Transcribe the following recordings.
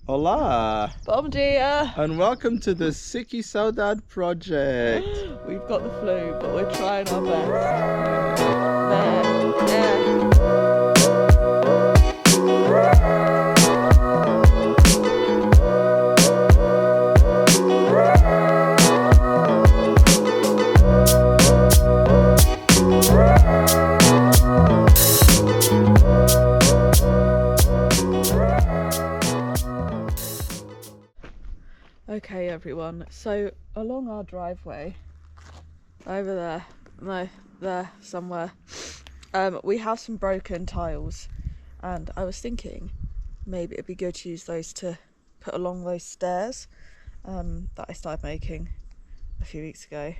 Hola! Bom dia! And welcome to the Sicky Saudade project. We've got the flu, but we're trying our best. There, yeah. Okay everyone, so along our driveway, over there, no, there somewhere, we have some broken tiles, and I was thinking maybe it'd be good to use those to put along those stairs that I started making a few weeks ago.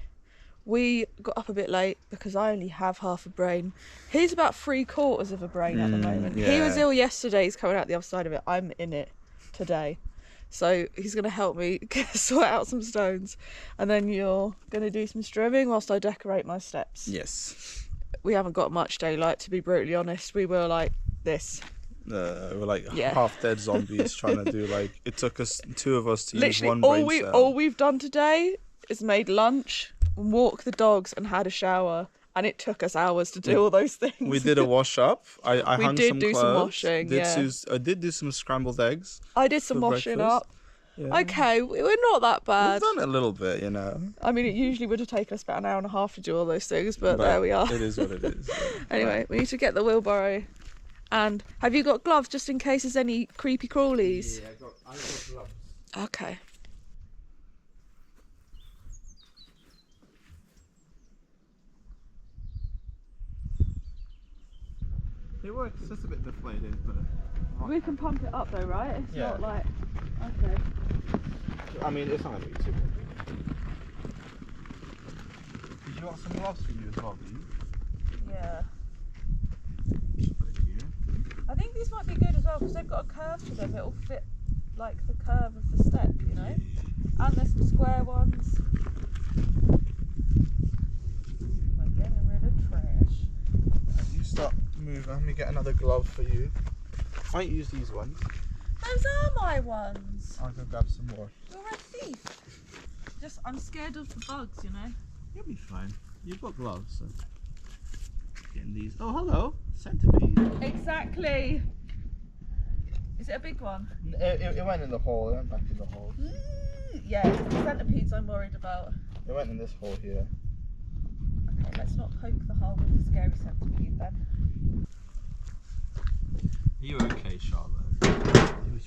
We got up a bit late because I only have half a brain. He's about 3/4 of a brain at the moment. Yeah. He was ill yesterday, he's coming out the other side of it. I'm in it today. So he's going to help me sort out some stones. And then you're going to do some strimming whilst I decorate my steps. Yes. We haven't got much daylight, to be brutally honest. We were like this. We're like half dead zombies trying to do like, it took us, two of us to Literally, use one brain cell. all we've done today is made lunch, walk the dogs and had a shower. And it took us hours to do all those things. We did a wash up. I hung some clothes. We did do some washing, I did do some scrambled eggs. I did some washing breakfast. up. Yeah. Okay, we're not that bad. We've done it a little bit, you know. I mean, it usually would have taken us about an hour and a half to do all those things, but there we are. It is what it is. Anyway, we need to get the wheelbarrow. And have you got gloves just in case there's any creepy crawlies? Yeah, I got gloves. Okay. It works, it's just a bit deflated, but... We can pump it up though, right? It's not like... Okay. I mean, it's not going to be too big. Did you want some gloves for you as well, do you? Yeah. Put it here. I think these might be good as well because they've got a curve to them. It'll fit like the curve of the step, you know? And there's some square ones. We're getting rid of trash. You stop moving, let me get another glove for you. I might use these ones. Those are my ones. I'll go grab some more. You're a thief. I'm scared of the bugs, you know? You'll be fine. You've got gloves, so... Getting these. Oh, hello! Centipede. Exactly. Is it a big one? It went in the hole, it went back in the hole. Yeah, it's the centipedes I'm worried about. It went in this hole here. Okay, let's not poke the hole with the scary centipede then. Are you okay, Charlotte?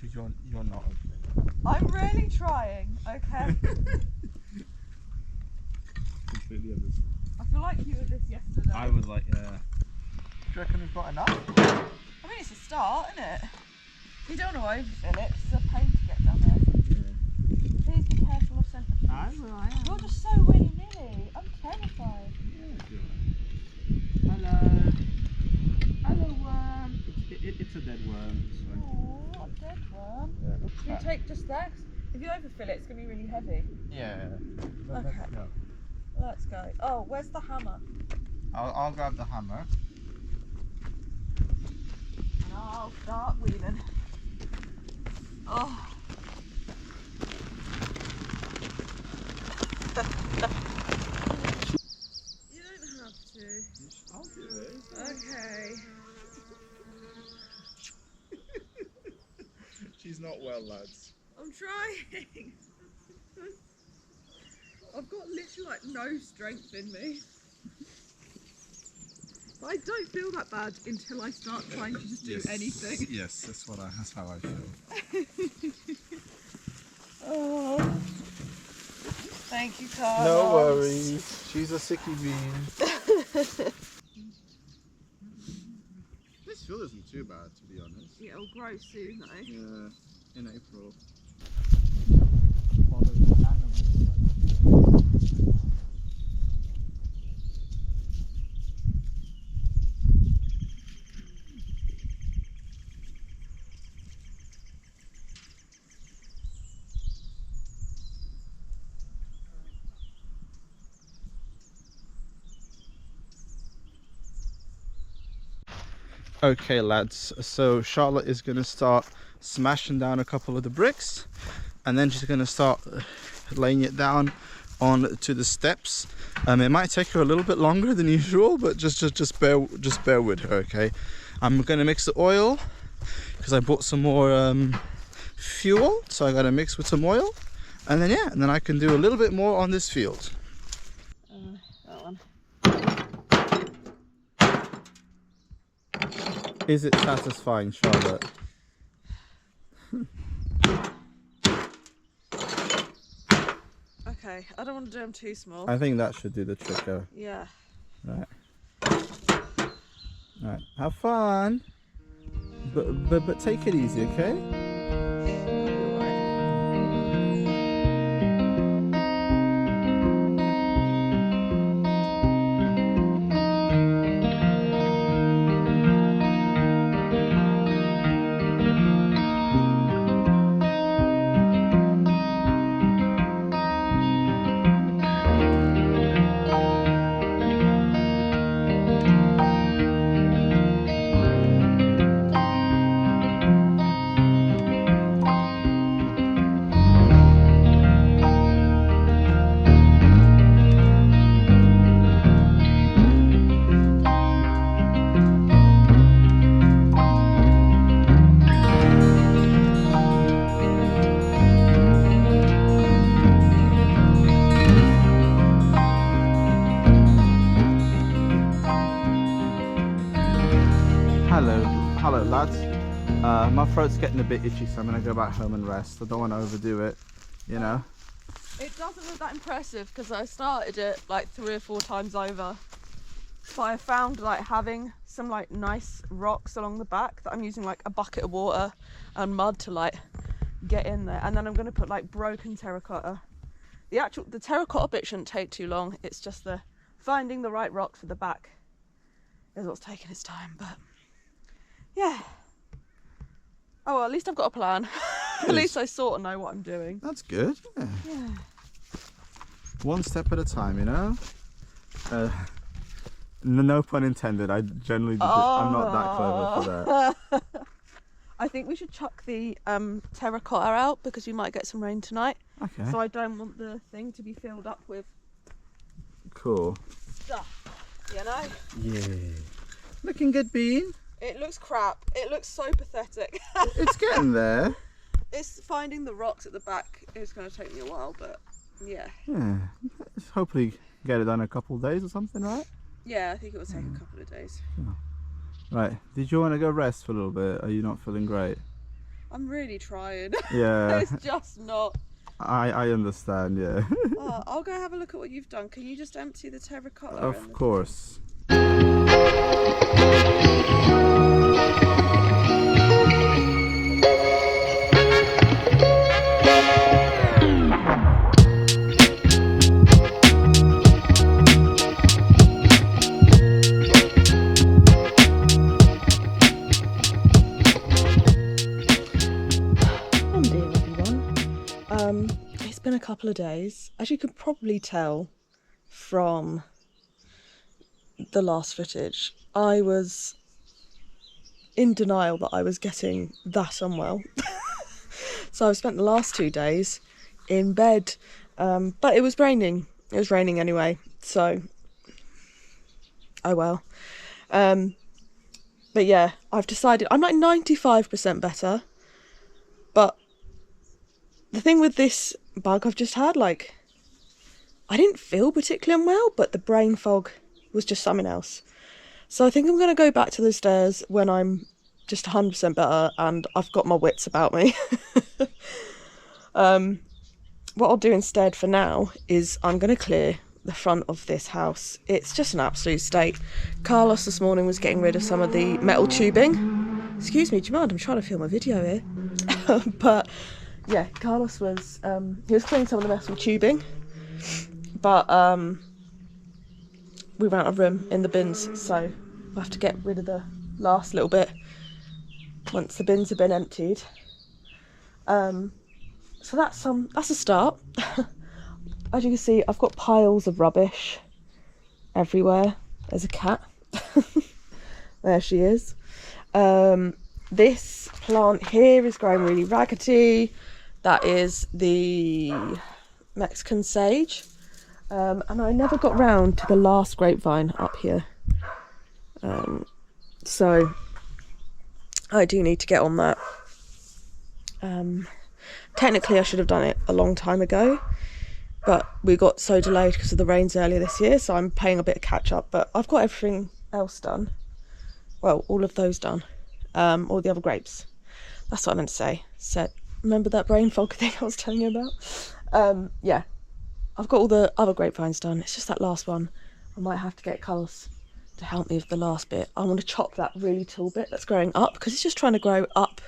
You're not okay. I'm really trying, okay? Completely understand. I feel like you were this yesterday. I was like, yeah. Do you reckon we've got enough? I mean, it's a start, isn't it? You don't want to overfill it, it's a pain to get down there. Yeah. Please be careful of centipedes. I am. You're just so willy-nilly. I'm terrified. Yeah, hello. Hello, worm. It's a dead worm. Oh, a dead worm. Yeah. Can you take just that? If you overfill it, it's going to be really heavy. Yeah. Okay. Let's go. Let's go. Oh, where's the hammer? I'll grab the hammer. And I'll start wheeling. Oh. You don't have to. I'll do it. Okay. She's not well, lads. I'm trying. I've got literally like no strength in me. But I don't feel that bad until I start trying to just do anything. Yes, that's how I feel. Oh. Thank you, Carlos. No worries. She's a sicky bean. This field isn't too bad, to be honest. Yeah, it'll grow soon though. Yeah, in April. Okay lads, so Charlotte is going to start smashing down a couple of the bricks, and then she's going to start laying it down on to the steps. It might take her a little bit longer than usual, but just bear with her, okay? I'm going to mix the oil because I bought some more fuel, so I got to mix with some oil, and then yeah, and then I can do a little bit more on this field. That one. Is it satisfying, Charlotte? Okay, I don't want to do them too small. I think that should do the trick. Yeah. Right. Right. Have fun. But take it easy, okay? Hello lads, my throat's getting a bit itchy, so I'm going to go back home and rest. I don't want to overdo it, you know. It doesn't look that impressive because I started it like 3 or 4 times over, but I found like having some like nice rocks along the back that I'm using like a bucket of water and mud to like get in there, and then I'm going to put like broken terracotta. The terracotta bit shouldn't take too long, it's just the finding the right rocks for the back is what's taking its time, but yeah. Oh well, at least I've got a plan. At least I sort of know what I'm doing. That's good. Yeah. Yeah. One step at a time, you know. No pun intended. I generally I'm not that clever for that. I think we should chuck the terracotta out because we might get some rain tonight. Okay. So I don't want the thing to be filled up with cool stuff, you know? Yeah. Looking good, Bean. It looks crap. It looks so pathetic. It's getting there. It's finding the rocks at the back. It's going to take me a while, but yeah. Yeah. Hopefully get it done in a couple of days or something, right? Yeah, I think it will take a couple of days. Oh. Right. Did you want to go rest for a little bit? Are you not feeling great? I'm really trying. Yeah. It's just not. I understand, yeah. Oh, I'll go have a look at what you've done. Can you just empty the terracotta? Of course. It's been a couple of days, as you could probably tell from the last footage. I was in denial that I was getting that unwell. So I've spent the last 2 days in bed, but it was raining. It was raining anyway, so oh well. But yeah, I've decided I'm like 95% better, but the thing with this bug I've just had, like, I didn't feel particularly unwell, but the brain fog was just something else. So I think I'm going to go back to the stairs when I'm just 100% better and I've got my wits about me. What I'll do instead for now is I'm going to clear the front of this house. It's just an absolute state. Carlos this morning was getting rid of some of the metal tubing. Excuse me, do you mind? I'm trying to film a video here. But yeah, Carlos was he was cleaning some of the metal tubing, but we ran out of room in the bins, so we'll have to get rid of the last little bit once the bins have been emptied. So that's a start. As you can see, I've got piles of rubbish everywhere. There's a cat. There she is. This plant here is growing really raggedy. That is the Mexican sage. And I never got round to the last grapevine up here. So I do need to get on that. Technically I should have done it a long time ago, but we got so delayed because of the rains earlier this year, so I'm playing a bit of catch up. But I've got everything else done. Well, all of those done. All the other grapes. That's what I meant to say. So, remember that brain fog thing I was telling you about? Yeah, I've got all the other grapevines done. It's just that last one. I might have to get Carlos to help me with the last bit. I want to chop that really tall bit that's growing up, because it's just trying to grow up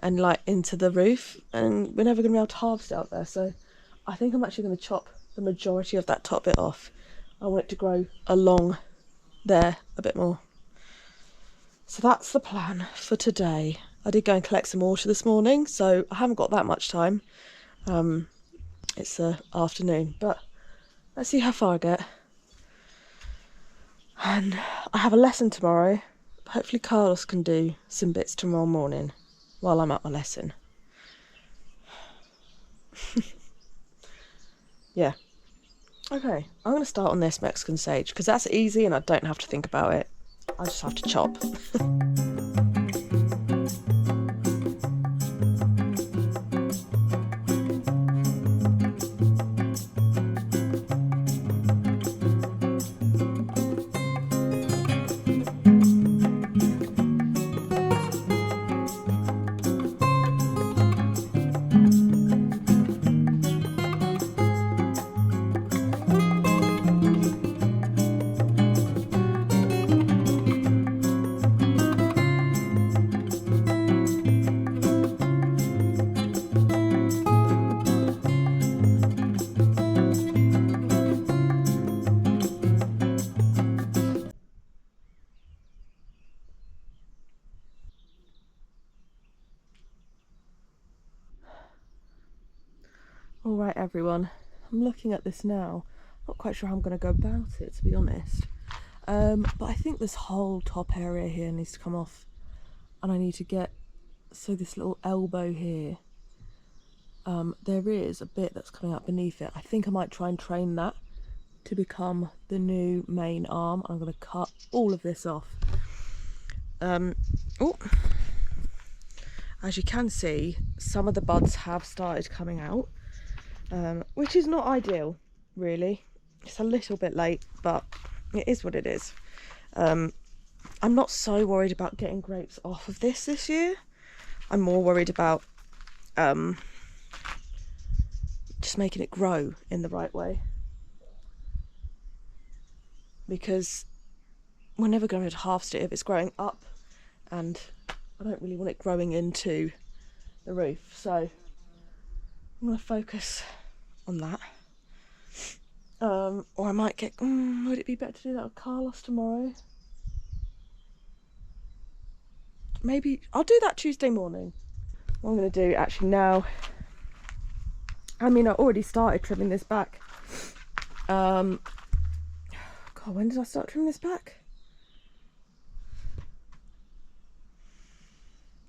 and like into the roof, and we're never going to be able to harvest it out there. So I think I'm actually going to chop the majority of that top bit off. I want it to grow along there a bit more. So that's the plan for today. I did go and collect some water this morning, so I haven't got that much time. It's the afternoon, but let's see how far I get. And I have a lesson tomorrow. Hopefully Carlos can do some bits tomorrow morning while I'm at my lesson. Yeah. Okay, I'm going to start on this Mexican sage because that's easy and I don't have to think about it. I just have to chop. Alright everyone, I'm looking at this now. Not quite sure how I'm going to go about it, to be honest. But I think this whole top area here needs to come off. And I need to get, so this little elbow here, there is a bit that's coming up beneath it. I think I might try and train that to become the new main arm. I'm going to cut all of this off. Oh, as you can see, some of the buds have started coming out. Which is not ideal, really. It's a little bit late, but it is what it is. I'm not so worried about getting grapes off of this year. I'm more worried about just making it grow in the right way. Because we're never going to harvest it if it's growing up, and I don't really want it growing into the roof. So I'm going to focus on that. Or I might get, would it be better to do that with Carlos tomorrow? Maybe I'll do that Tuesday morning. What I'm going to do actually now, I mean I already started trimming this back. God, when did I start trimming this back?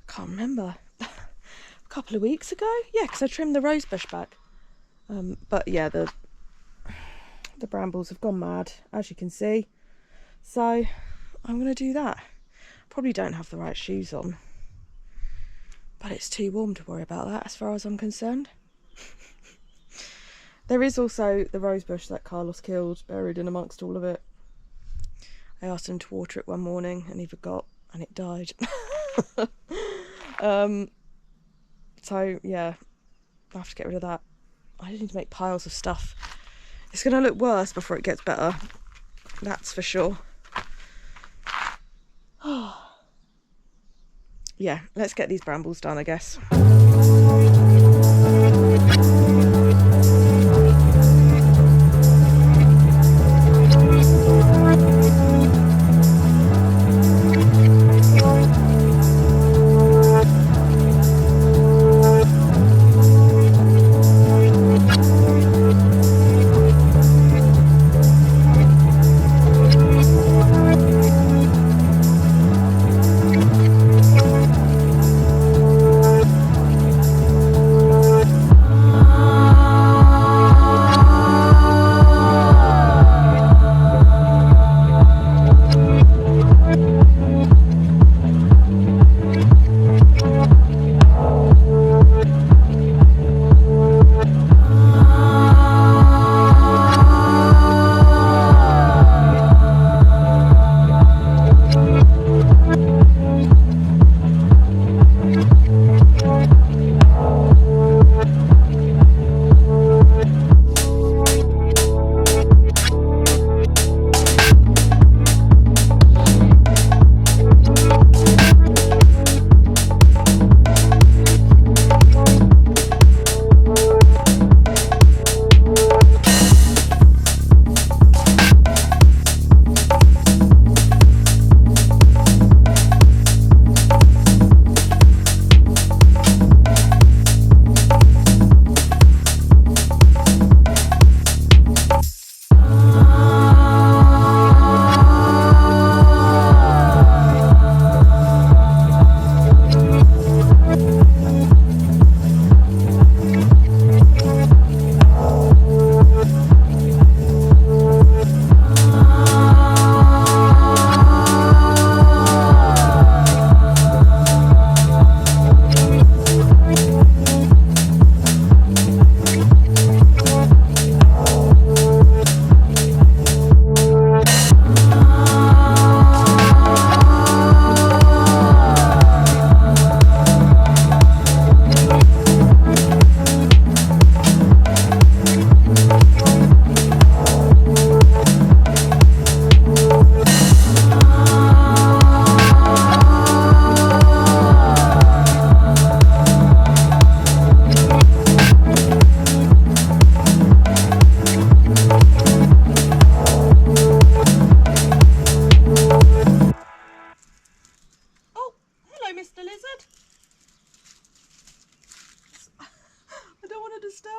Can't remember. A couple of weeks ago? Yeah, because I trimmed the rose bush back. But yeah, the brambles have gone mad, as you can see. So I'm going to do that. Probably don't have the right shoes on, but it's too warm to worry about that as far as I'm concerned. There is also the rose bush that Carlos killed, buried in amongst all of it. I asked him to water it one morning and he forgot and it died. So yeah, I have to get rid of that. I just need to make piles of stuff. It's going to look worse before it gets better, that's for sure. Yeah, let's get these brambles done, I guess.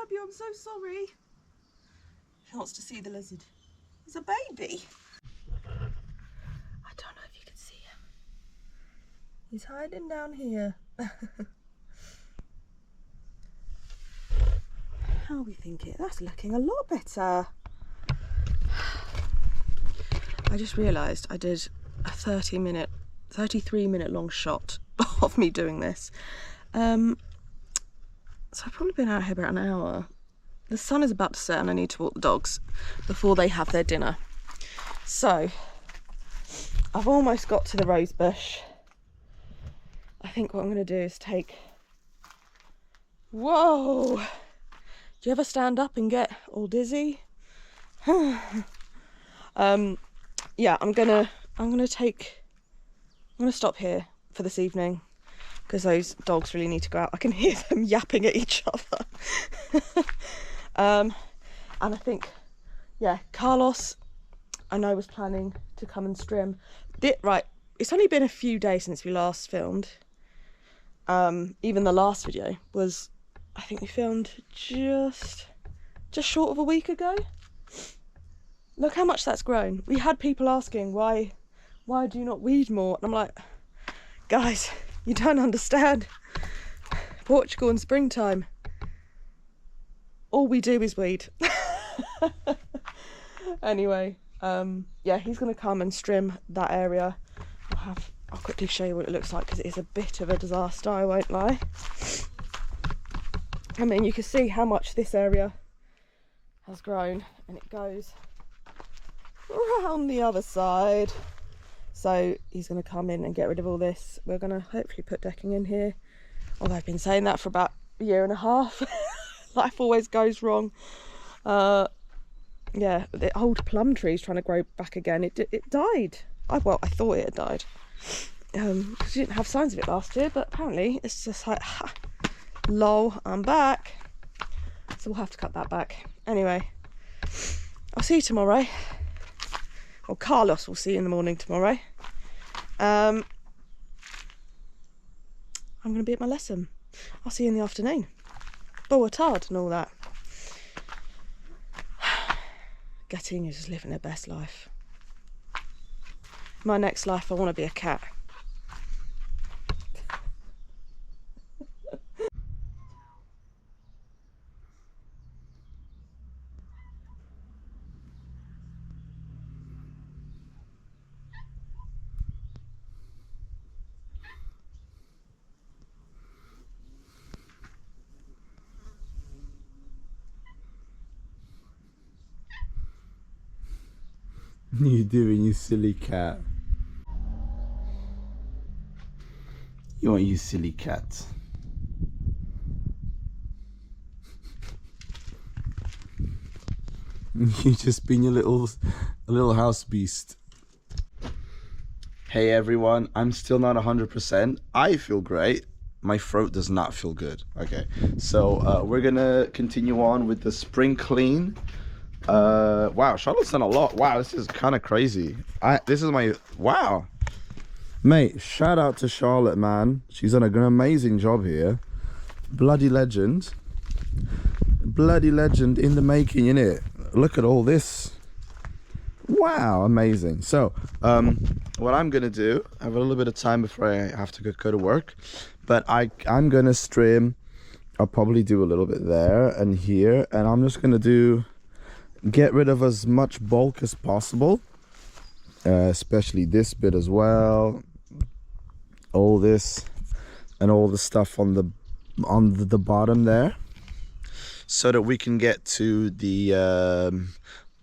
disturb you. I'm so sorry. She wants to see the lizard. He's a baby. I don't know if you can see him. He's hiding down here. How are we thinking? That's looking a lot better. I just realised I did a 33-minute long shot of me doing this. So I've probably been out here about an hour. The sun is about to set and I need to walk the dogs before they have their dinner. So I've almost got to the rose bush. I think what I'm going to do is take... Whoa! Do you ever stand up and get all dizzy? Yeah, I'm gonna stop here for this evening because those dogs really need to go out. I can hear them yapping at each other. And I think, yeah, Carlos, I know, was planning to come and stream. Right, it's only been a few days since we last filmed. Even the last video was, I think we filmed just short of a week ago. Look how much that's grown. We had people asking why do you not weed more? And I'm like, guys, you don't understand. Portugal in springtime, all we do is weed. Anyway, yeah, he's gonna come and trim that area. I'll quickly show you what it looks like because it is a bit of a disaster, I won't lie. I mean, you can see how much this area has grown, and it goes around the other side. So he's going to come in and get rid of all this. We're going to hopefully put decking in here. Although I've been saying that for about a year and a half. Life always goes wrong. Yeah, the old plum tree is trying to grow back again. It died. Well, I thought it had died. Because you didn't have signs of it last year, but apparently it's just like, ha, lol, I'm back. So we'll have to cut that back. Anyway, I'll see you tomorrow. Well, Carlos will see you in the morning tomorrow. I'm going to be at my lesson. I'll see you in the afternoon. Boa tarde and all that. Gatinha is just living their best life. My next life, I want to be a cat. What are you doing, you silly cat? You silly cat. You just been a little house beast. Hey everyone, I'm still not 100%. I feel great. My throat does not feel good. Okay, so we're gonna continue on with the spring clean. Wow, Charlotte's done a lot. Wow, this is kind of crazy. Wow. Mate, shout out to Charlotte, man. She's done an amazing job here. Bloody legend. Bloody legend in the making, innit? Look at all this. Wow, amazing. So, what I'm gonna do, I have a little bit of time before I have to go to work, but I'm gonna stream. I'll probably do a little bit there and here, and I'm just gonna get rid of as much bulk as possible, especially this bit as well, all this and all the stuff on the bottom there, so that we can get to the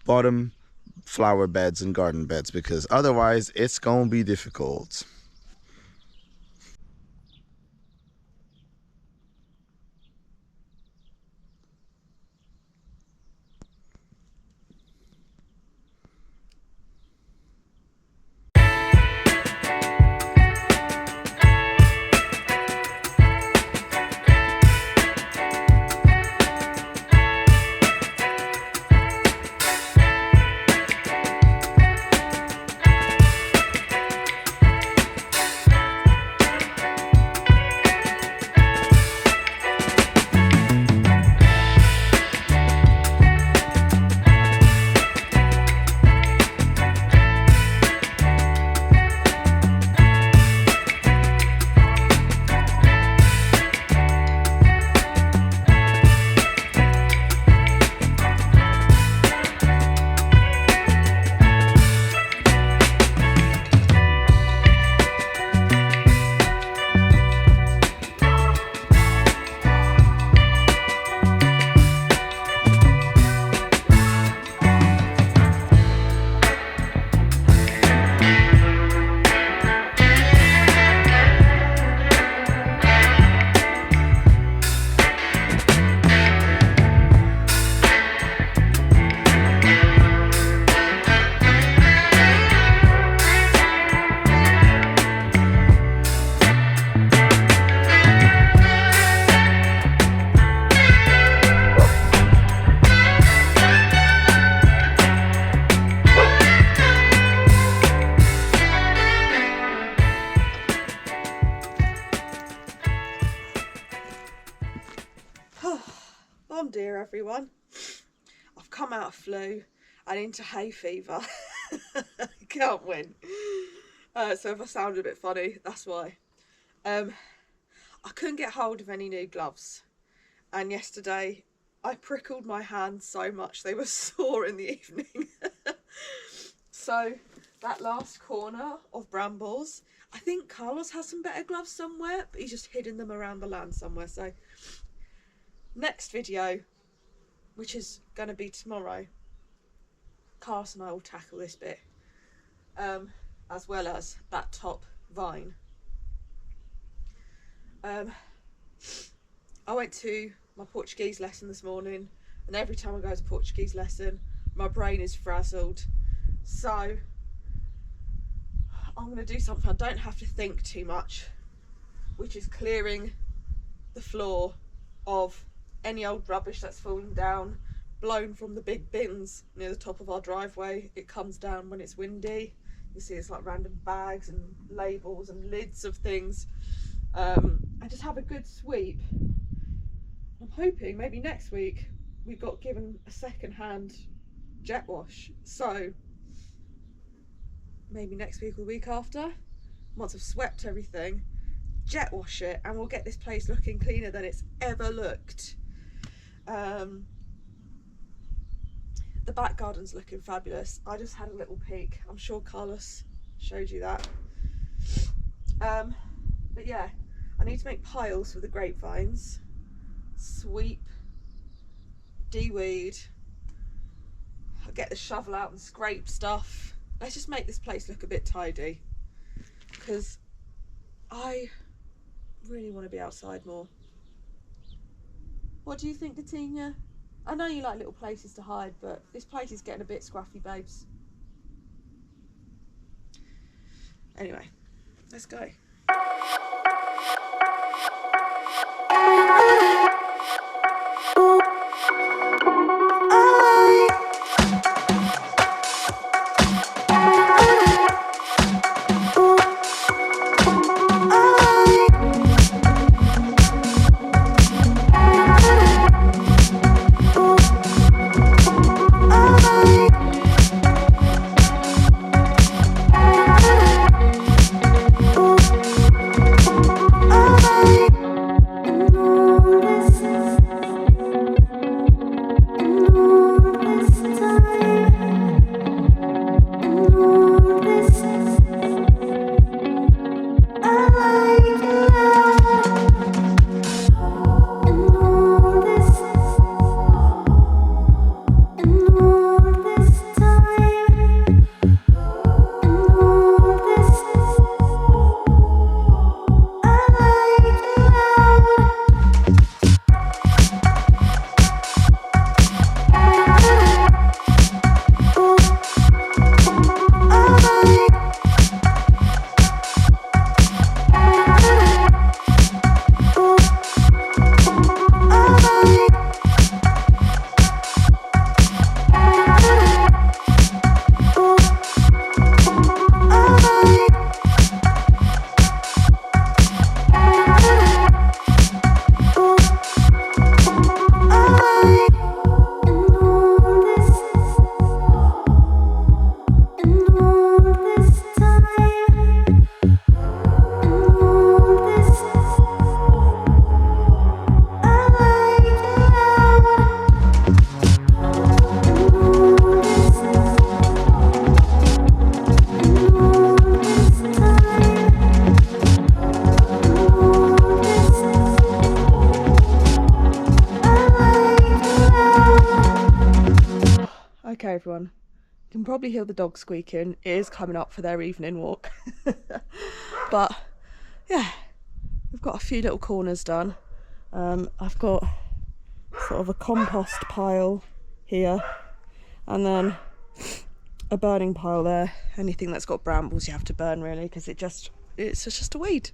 bottom flower beds and garden beds, because otherwise it's gonna be difficult. Bon dear everyone. I've come out of flu and into hay fever. Can't win. So if I sound a bit funny, that's why. I couldn't get hold of any new gloves, and yesterday I prickled my hands so much they were sore in the evening. So that last corner of brambles, I think Carlos has some better gloves somewhere, but he's just hidden them around the land somewhere. So next video, which is going to be tomorrow, Carlos and I will tackle this bit, as well as that top vine. I went to my Portuguese lesson this morning, and every time I go to Portuguese lesson, my brain is frazzled. So I'm going to do something I don't have to think too much, which is clearing the floor of any old rubbish that's fallen down, blown from the big bins near the top of our driveway. It comes down when it's windy. You see it's like random bags and labels and lids of things. And just have a good sweep. I'm hoping maybe next week we got given a second-hand jet wash, so maybe next week or the week after, once I've swept everything, jet wash it, and we'll get this place looking cleaner than it's ever looked. The back garden's looking fabulous. I just had a little peek. I'm sure Carlos showed you that. But yeah, I need to make piles for the grapevines, sweep, de-weed, I'll get the shovel out and scrape stuff. Let's just make this place look a bit tidy, because I really want to be outside more. What do you think, Datina? I know you like little places to hide, but this place is getting a bit scruffy, babes. Anyway, let's go. Okay everyone, you can probably hear the dog squeaking. It is coming up for their evening walk. But yeah, we've got a few little corners done. I've got sort of a compost pile here, and then a burning pile there. Anything that's got brambles you have to burn, really, because it's just a weed.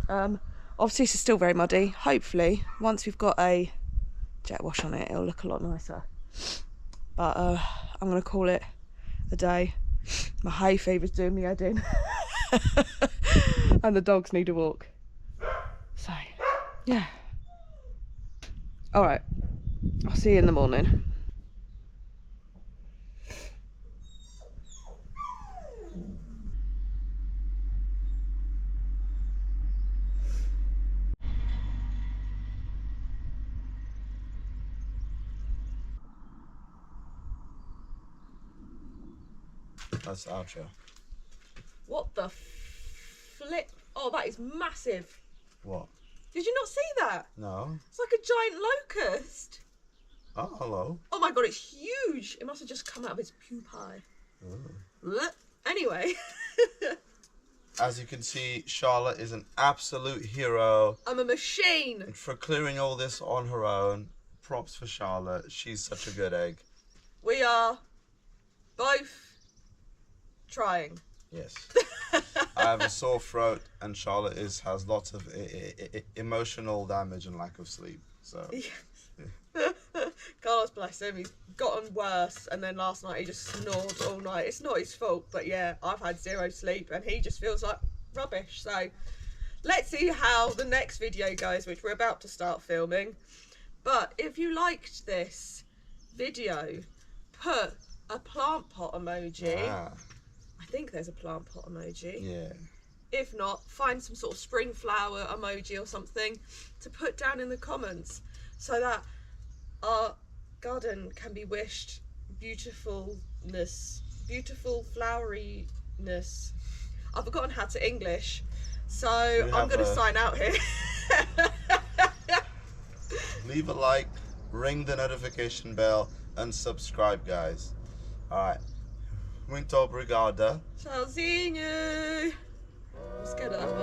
Obviously this is still very muddy. Hopefully once we've got a jet wash on it, it'll look a lot nicer. But I'm going to call it a day. My hay fever's doing me head in. And the dogs need a walk. So, yeah. All right. I'll see you in the morning. That's the outro. What the flip? Oh, that is massive. What? Did you not see that? No. It's like a giant locust. Oh, hello. Oh my god, it's huge. It must have just come out of its pupae. Blech. Anyway. As you can see, Charlotte is an absolute hero. I'm a machine. And for clearing all this on her own, props for Charlotte. She's such a good egg. We are both trying. Yes. I have a sore throat, and Charlotte has lots of emotional damage and lack of sleep. So. Carlos, bless him, he's gotten worse, and then last night he just snored all night. It's not his fault, but yeah, I've had zero sleep and he just feels like rubbish. So let's see how the next video goes, which we're about to start filming. But if you liked this video, put a plant pot emoji. I think there's a plant pot emoji. Yeah. If not, find some sort of spring flower emoji or something to put down in the comments so that our garden can be wished beautiful floweriness. I've forgotten how to English, so I'm going to sign out here. Leave a like, ring the notification bell, and subscribe, guys. Alright. Muito obrigada. Tchauzinho. I'm scared of that.